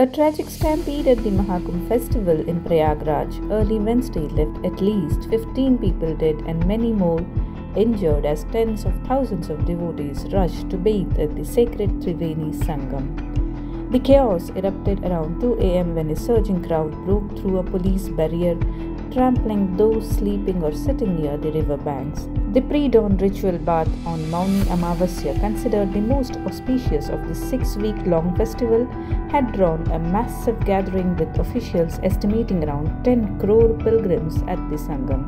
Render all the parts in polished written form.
A tragic stampede at the Mahakumbh festival in Prayagraj early Wednesday left at least 15 people dead and many more injured as tens of thousands of devotees rushed to bathe at the sacred Triveni Sangam. The chaos erupted around 2 a.m. when a surging crowd broke through a police barrier, trampling those sleeping or sitting near the river banks. The pre-dawn ritual bath on Mauni Amavasya, considered the most auspicious of the 6-week-long festival, had drawn a massive gathering with officials estimating around 10 crore pilgrims at the Sangam.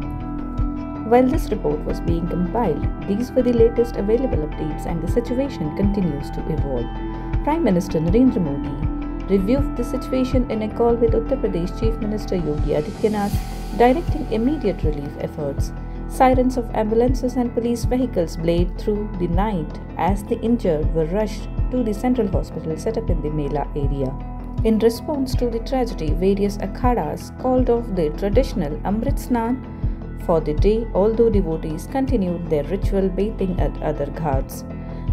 While this report was being compiled, these were the latest available updates and the situation continues to evolve. Prime Minister Narendra Modi reviewed the situation in a call with Uttar Pradesh Chief Minister Yogi Adityanath, directing immediate relief efforts. Sirens of ambulances and police vehicles blared through the night as the injured were rushed to the central hospital set up in the Mela area. In response to the tragedy, various akhadas called off their traditional Amrit Snan for the day, although devotees continued their ritual bathing at other ghats.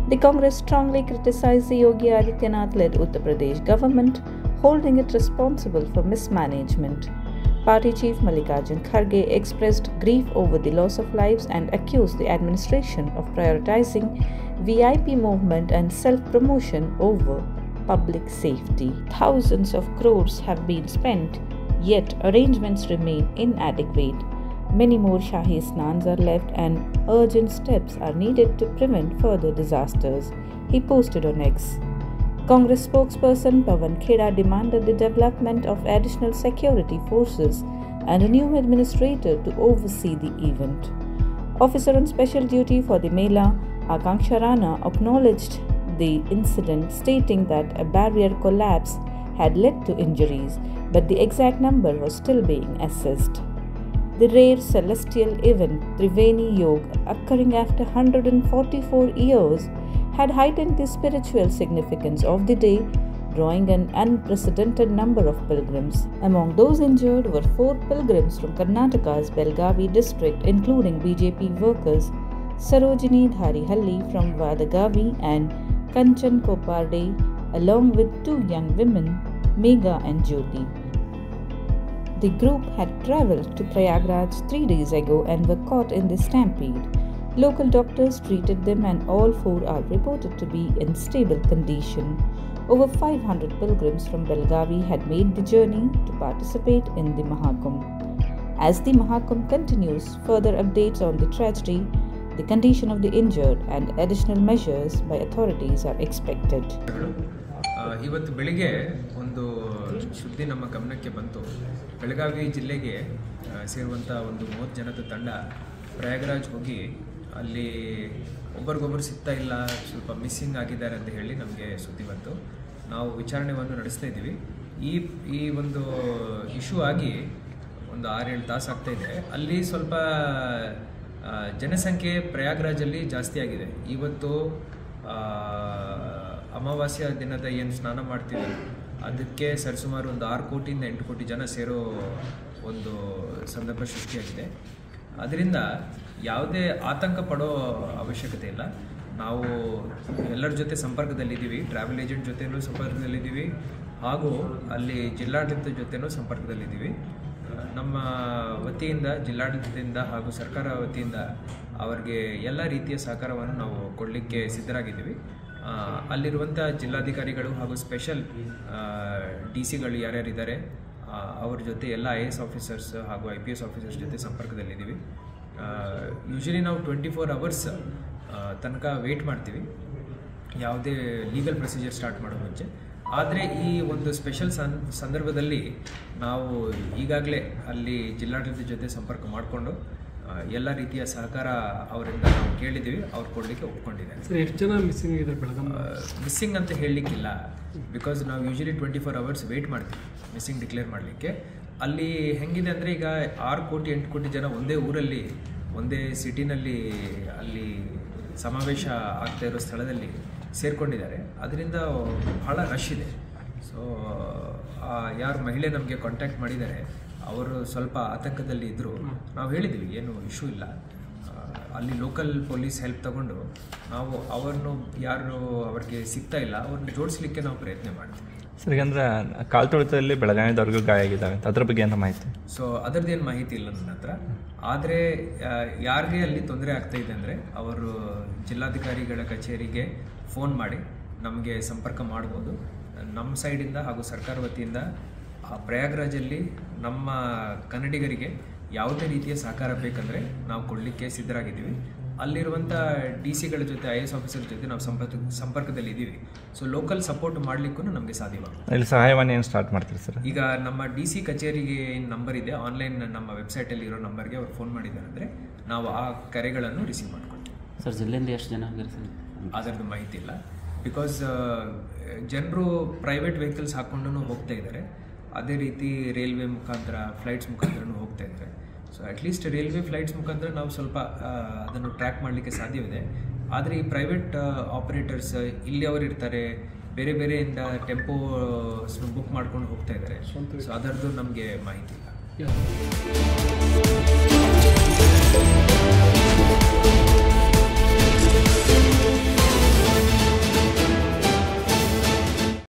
The Congress strongly criticized the Yogi Adityanath-led Uttar Pradesh government, holding it responsible for mismanagement. Party Chief Mallikarjun Kharge expressed grief over the loss of lives and accused the administration of prioritizing VIP movement and self-promotion over public safety. Thousands of crores have been spent, yet arrangements remain inadequate. Many more Shahi Snans are left and urgent steps are needed to prevent further disasters, he posted on X. Congress spokesperson Pawan Kheda demanded the development of additional security forces and a new administrator to oversee the event. Officer on special duty for the Mela, Akanksha Rana, acknowledged the incident, stating that a barrier collapse had led to injuries, but the exact number was still being assessed. The rare celestial event, Triveni Yoga, occurring after 144 years, had heightened the spiritual significance of the day, drawing an unprecedented number of pilgrims. Among those injured were 4 pilgrims from Karnataka's Belgavi district, including BJP workers Sarojini Dharihalli from Vadagavi and Kanchan Koparde, along with 2 young women, Megha and Jyoti. The group had travelled to Prayagraj 3 days ago and were caught in the stampede. Local doctors treated them and all 4 are reported to be in stable condition. Over 500 pilgrims from Belgavi had made the journey to participate in the Mahakumbh. As the Mahakumbh continues, further updates on the tragedy, the condition of the injured and additional measures by authorities are expected. ಇವತ್ತು ಬೆಳಿಗ್ಗೆ ಒಂದು ಸುದ್ದಿ ನಮ್ಮ ಗಮನಕ್ಕೆ ಬಂತು. ಬೆಳಗಾವಿ ಜಿಲ್ಲೆಗೆ ಸೇರುವಂಥ ಒಂದು 30 ಜನದ ತಂಡ ಪ್ರಯಾಗರಾಜ್ ಹೋಗಿ ಅಲ್ಲಿ ಒಬ್ಬರಿಗೊಬ್ಬರು ಸಿಗ್ತಾ ಇಲ್ಲ, ಸ್ವಲ್ಪ ಮಿಸ್ಸಿಂಗ್ ಆಗಿದ್ದಾರೆ ಅಂತ ಹೇಳಿ ನಮಗೆ ಸುದ್ದಿ ಬಂತು. ನಾವು ವಿಚಾರಣೆಯನ್ನು ನಡೆಸ್ತಾ ಇದ್ದೀವಿ. ಈ ಒಂದು ಇಶ್ಯೂ ಆಗಿ ಒಂದು 6-7 ತಾಸು ಆಗ್ತಾ ಇದೆ. ಅಲ್ಲಿ ಸ್ವಲ್ಪ ಜನಸಂಖ್ಯೆ ಪ್ರಯಾಗರಾಜಲ್ಲಿ ಜಾಸ್ತಿ ಆಗಿದೆ. ಇವತ್ತು ಅಮಾವಾಸ್ಯ ದಿನದ ಏನು ಸ್ನಾನ ಮಾಡ್ತೀವಿ ಅದಕ್ಕೆ ಸರಿಸುಮಾರು ಒಂದು 6 ಕೋಟಿಯಿಂದ 8 ಕೋಟಿ ಜನ ಸೇರೋ ಒಂದು ಸಂದರ್ಭ ಸೃಷ್ಟಿಯಾಗಿದೆ. ಅದರಿಂದ ಯಾವುದೇ ಆತಂಕ ಪಡೋ ಅವಶ್ಯಕತೆ ಇಲ್ಲ. ನಾವು ಎಲ್ಲರ ಜೊತೆ ಸಂಪರ್ಕದಲ್ಲಿದ್ದೀವಿ, ಟ್ರಾವೆಲ್ ಏಜೆಂಟ್ ಜೊತೆನೂ ಸಂಪರ್ಕದಲ್ಲಿದ್ದೀವಿ, ಹಾಗೂ ಅಲ್ಲಿ ಜಿಲ್ಲಾಡಳಿತದ ಜೊತೆನೂ ಸಂಪರ್ಕದಲ್ಲಿದ್ದೀವಿ. ನಮ್ಮ ವತಿಯಿಂದ, ಜಿಲ್ಲಾಡಳಿತದಿಂದ ಹಾಗೂ ಸರ್ಕಾರ ವತಿಯಿಂದ ಅವರಿಗೆ ಎಲ್ಲ ರೀತಿಯ ಸಹಕಾರವನ್ನು ನಾವು ಕೊಡಲಿಕ್ಕೆ ಸಿದ್ಧರಾಗಿದ್ದೀವಿ. ಅಲ್ಲಿರುವಂಥ ಜಿಲ್ಲಾಧಿಕಾರಿಗಳು ಹಾಗೂ ಸ್ಪೆಷಲ್ DC ಗಳು ಯಾರ್ಯಾರಿದ್ದಾರೆ ಅವ್ರ ಜೊತೆ ಎಲ್ಲ IAS ಆಫೀಸರ್ಸ್ ಹಾಗೂ IPS ಆಫೀಸರ್ಸ್ ಜೊತೆ ಸಂಪರ್ಕದಲ್ಲಿದ್ದೀವಿ. ಯೂಶ್ವಲಿ ನಾವು 24 ಅವರ್ಸ್ ತನಕ ವೆಯ್ಟ್ ಮಾಡ್ತೀವಿ ಯಾವುದೇ ಲೀಗಲ್ ಪ್ರೊಸೀಜರ್ ಸ್ಟಾರ್ಟ್ ಮಾಡೋ ಮುಂಚೆ. ಆದರೆ ಈ ಒಂದು ಸ್ಪೆಷಲ್ ಸಂದರ್ಭದಲ್ಲಿ ನಾವು ಈಗಾಗಲೇ ಅಲ್ಲಿ ಜಿಲ್ಲಾಡಳಿತದ ಜೊತೆ ಸಂಪರ್ಕ ಮಾಡಿಕೊಂಡು ಎಲ್ಲ ರೀತಿಯ ಸಹಕಾರ ಅವರಿಂದ ನಾವು ಕೇಳಿದ್ದೀವಿ, ಅವ್ರು ಕೊಡಲಿಕ್ಕೆ ಒಪ್ಕೊಂಡಿದ್ದಾರೆ. ಸರ್, ಎಷ್ಟು ಜನ ಮಿಸ್ಸಿಂಗ್ ಇದೆ ಬೆಳಗಾವಿ? ಮಿಸ್ಸಿಂಗ್ ಅಂತ ಹೇಳಲಿಕ್ಕಿಲ್ಲ, ಬಿಕಾಸ್ ನಾವು ಯೂಶ್ವಲಿ 24 ಅವರ್ಸ್ ವೆಯ್ಟ್ ಮಾಡ್ತೀವಿ ಮಿಸ್ಸಿಂಗ್ ಡಿಕ್ಲೇರ್ ಮಾಡಲಿಕ್ಕೆ. ಅಲ್ಲಿ ಹೆಂಗಿದೆ ಅಂದರೆ ಈಗ 6 ಕೋಟಿ 8 ಕೋಟಿ ಜನ ಒಂದೇ ಊರಲ್ಲಿ, ಒಂದೇ ಸಿಟಿನಲ್ಲಿ ಅಲ್ಲಿ ಸಮಾವೇಶ ಆಗ್ತಾ ಇರೋ ಸ್ಥಳದಲ್ಲಿ ಸೇರಿಕೊಂಡಿದ್ದಾರೆ. ಅದರಿಂದ ಭಾಳ ರಶ್ ಇದೆ. ಸೊ ಯಾರು ಮಹಿಳೆ ನಮಗೆ ಕಾಂಟ್ಯಾಕ್ಟ್ ಮಾಡಿದ್ದಾರೆ ಅವರು ಸ್ವಲ್ಪ ಆತಂಕದಲ್ಲಿ ಇದ್ದರು. ನಾವು ಹೇಳಿದ್ವಿ ಏನು ಇಶ್ಯೂ ಇಲ್ಲ, ಅಲ್ಲಿ ಲೋಕಲ್ ಪೊಲೀಸ್ ಹೆಲ್ಪ್ ತಗೊಂಡು ನಾವು ಅವ್ರನ್ನು ಯಾರು ಅವ್ರಿಗೆ ಸಿಗ್ತಾ ಇಲ್ಲ ಅವ್ರನ್ನ ಜೋಡಿಸ್ಲಿಕ್ಕೆ ನಾವು ಪ್ರಯತ್ನ ಮಾಡ್ತೀವಿ. ಸರಿ, ಅಂದರೆ ಕಾಲು ತುಳಿತದಲ್ಲಿ ಬೆಳಗಾವಿದವ್ರಿಗೂ ಗಾಯ ಆಗಿದ್ದಾವೆ ಅಂತ ಅದ್ರ ಬಗ್ಗೆ ಏನೋ ಮಾಹಿತಿ? ಸೊ ಅದರದ್ದೇನು ಮಾಹಿತಿ ಇಲ್ಲ ನನ್ನ ಹತ್ರ. ಆದರೆ ಯಾರಿಗೆ ಅಲ್ಲಿ ತೊಂದರೆ ಆಗ್ತಾ ಇದೆ ಅಂದರೆ ಅವರು ಜಿಲ್ಲಾಧಿಕಾರಿಗಳ ಕಚೇರಿಗೆ ಫೋನ್ ಮಾಡಿ ನಮಗೆ ಸಂಪರ್ಕ ಮಾಡ್ಬೋದು. ನಮ್ಮ ಸೈಡಿಂದ ಹಾಗೂ ಸರ್ಕಾರ ವತಿಯಿಂದ ಪ್ರಯಾಗ್ರಾಜಲ್ಲಿ ನಮ್ಮ ಕನ್ನಡಿಗರಿಗೆ ಯಾವುದೇ ರೀತಿಯ ಸಹಕಾರ ಬೇಕಂದರೆ ನಾವು ಕೊಡಲಿಕ್ಕೆ ಸಿದ್ಧರಾಗಿದ್ದೀವಿ. ಅಲ್ಲಿರುವಂಥ ಡಿ.ಸಿ.ಗಳ ಜೊತೆ IAS ಆಫೀಸರ್ ಜೊತೆ ನಾವು ಸಂಪರ್ಕದಲ್ಲಿ ಇದ್ದೀವಿ. ಸೊ ಲೋಕಲ್ ಸಪೋರ್ಟ್ ಮಾಡಲಿಕ್ಕೂ ನಮಗೆ ಸಾಧ್ಯವಾಗುತ್ತೆ. ಇಲ್ಲಿ ಸಹಾಯವಾಣಿ ಏನು ಸ್ಟಾರ್ಟ್ ಮಾಡ್ತೀರಿ ಸರ್? ಈಗ ನಮ್ಮ DC ಕಚೇರಿಗೆ ಏನು ನಂಬರ್ ಇದೆ, ಆನ್ಲೈನ್ ನಮ್ಮ ವೆಬ್ಸೈಟಲ್ಲಿ ಇರೋ ನಂಬರ್ಗೆ ಅವ್ರು ಫೋನ್ ಮಾಡಿದ್ದಾರೆ ಅಂದರೆ ನಾವು ಆ ಕರೆಗಳನ್ನು ರಿಸೀವ್ ಮಾಡ್ಕೊಳ್ತೀವಿ. ಸರ್, ಜಿಲ್ಲೆಯಿಂದ ಎಷ್ಟು ಜನ ಆಗಿರ್ತಾರೆ? ಅದರದ್ದು ಮಾಹಿತಿ ಇಲ್ಲ. ಬಿಕಾಸ್ ಜನರು ಪ್ರೈವೇಟ್ ವೆಹಿಕಲ್ಸ್ ಹಾಕ್ಕೊಂಡು ಹೋಗ್ತಾ ಇದ್ದಾರೆ. ಅದೇ ರೀತಿ ರೈಲ್ವೆ ಮುಖಾಂತರ, ಫ್ಲೈಟ್ಸ್ ಮುಖಾಂತರನೂ ಹೋಗ್ತಾ ಇದ್ದಾರೆ. ಸೊ ಅಟ್ಲೀಸ್ಟ್ ರೈಲ್ವೆ ಫ್ಲೈಟ್ಸ್ ಮುಖಾಂತರ ನಾವು ಸ್ವಲ್ಪ ಅದನ್ನು ಟ್ರ್ಯಾಕ್ ಮಾಡಲಿಕ್ಕೆ ಸಾಧ್ಯವಿದೆ. ಆದರೆ ಈ ಪ್ರೈವೇಟ್ ಆಪರೇಟರ್ಸ್ ಇಲ್ಲಿ ಅವರು ಇರ್ತಾರೆ, ಬೇರೆ ಬೇರೆಯಿಂದ ಟೆಂಪೋಸ್ನ ಬುಕ್ ಮಾಡ್ಕೊಂಡು ಹೋಗ್ತಾ ಇದ್ದಾರೆ. ಸೊ ಅದರದ್ದು ನಮಗೆ ಮಾಹಿತಿ ಇಲ್ಲ.